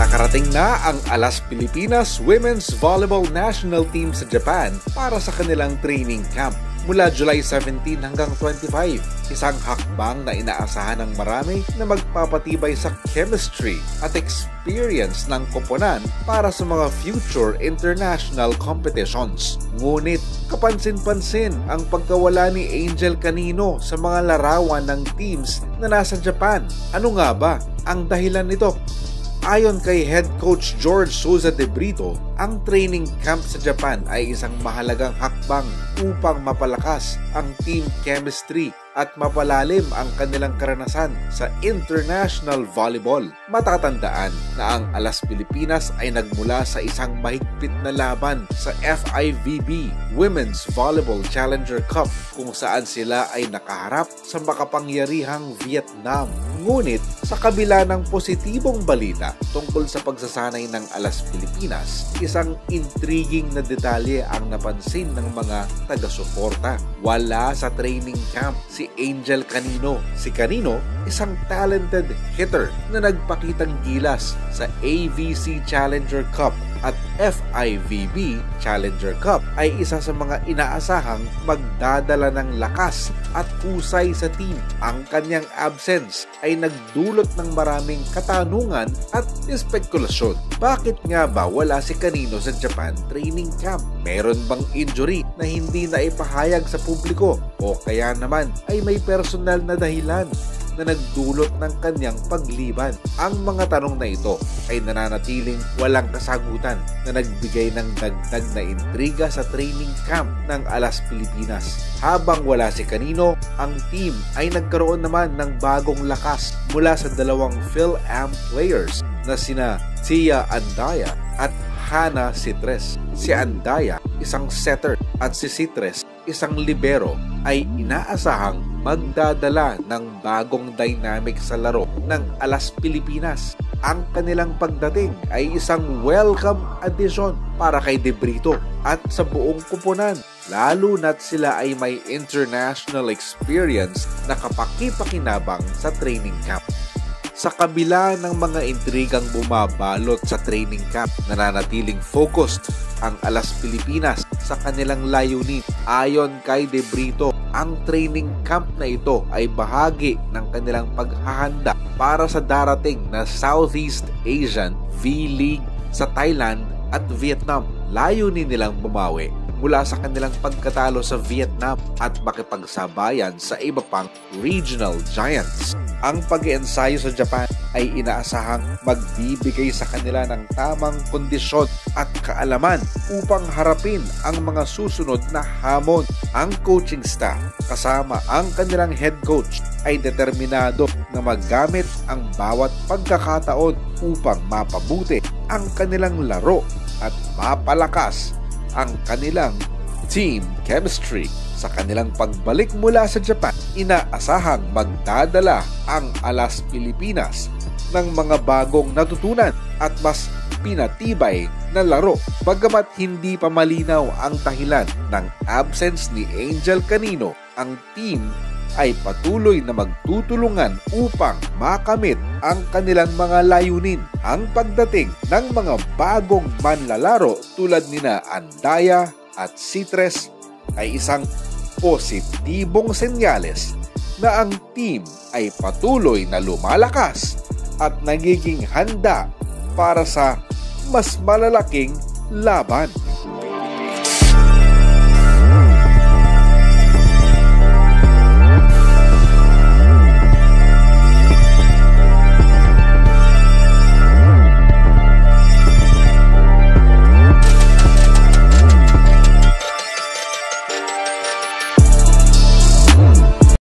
Nakarating na ang Alas Pilipinas Women's Volleyball National Team sa Japan para sa kanilang training camp mula July 17 hanggang 25. Isang hakbang na inaasahan ng marami na magpapatibay sa chemistry at experience ng koponan para sa mga future international competitions. Ngunit kapansin-pansin ang pagkawala ni Angel Canino sa mga larawan ng teams na nasa Japan. Ano nga ba ang dahilan nito? Ayon kay Head Coach George Souza de Brito, ang training camp sa Japan ay isang mahalagang hakbang upang mapalakas ang team chemistry at mapalalim ang kanilang karanasan sa international volleyball. Matatandaan na ang Alas Pilipinas ay nagmula sa isang mahigpit na laban sa FIVB Women's Volleyball Challenger Cup kung saan sila ay nakaharap sa makapangyarihang Vietnam. Ngunit sa kabila ng positibong balita tungkol sa pagsasanay ng Alas Pilipinas, isang intriguing na detalye ang napansin ng mga taga-suporta. Wala sa training camp si Angel Canino. Si Canino, isang talented hitter na nagpakitang gilas sa AVC Challenger Cup at FIVB Challenger Cup, ay isa sa mga inaasahang magdadala ng lakas at husay sa team. Ang kanyang absence ay nagdulot ng maraming katanungan at espekulasyon. Bakit nga ba wala si Canino sa Japan training camp? Meron bang injury na hindi na ipahayag sa publiko? O kaya naman ay may personal na dahilan na nagdulot ng kanyang pagliban? Ang mga tanong na ito ay nananatiling walang kasagutan na nagbigay ng dagdag na intriga sa training camp ng Alas Pilipinas. Habang wala si Canino, ang team ay nagkaroon naman ng bagong lakas mula sa dalawang Phil-Am players na sina Tia Andaya at Hannah Citres. Si Andaya, isang setter, at si Citres, isang libero, ay inaasahang magdadala ng bagong dynamic sa laro ng Alas Pilipinas. Ang kanilang pagdating ay isang welcome addition para kay De Brito at sa buong koponan, lalo na't sila ay may international experience na kapaki-pakinabang sa training camp. Sa kabila ng mga intrigang bumabalot sa training camp, nananatiling focused ang Alas Pilipinas sa kanilang layunin. Ayon kay De Brito, ang training camp na ito ay bahagi ng kanilang paghahanda para sa darating na Southeast Asian V-League sa Thailand at Vietnam. Layunin nilang bumawi mula sa kanilang pagkatalo sa Vietnam at makipagsabayan sa iba pang regional giants. Ang pag-iensayo sa Japan ay inaasahang magbibigay sa kanila ng tamang kondisyon at kaalaman upang harapin ang mga susunod na hamon. Ang coaching staff kasama ang kanilang head coach ay determinado na maggamit ang bawat pagkakataon upang mapabuti ang kanilang laro at mapalakas ang kanilang team chemistry. Sa kanilang pagbalik mula sa Japan, inaasahang magdadala ang Alas Pilipinas ng mga bagong natutunan at mas pinatibay na laro. Bagamat hindi pa malinaw ang dahilan ng absence ni Angel Canino, ang team ay patuloy na magtutulungan upang makamit ang kanilang mga layunin. Ang pagdating ng mga bagong manlalaro tulad nina Andaya at Citres ay isang positibong senyales na ang team ay patuloy na lumalakas at nagiging handa para sa mas malalaking laban.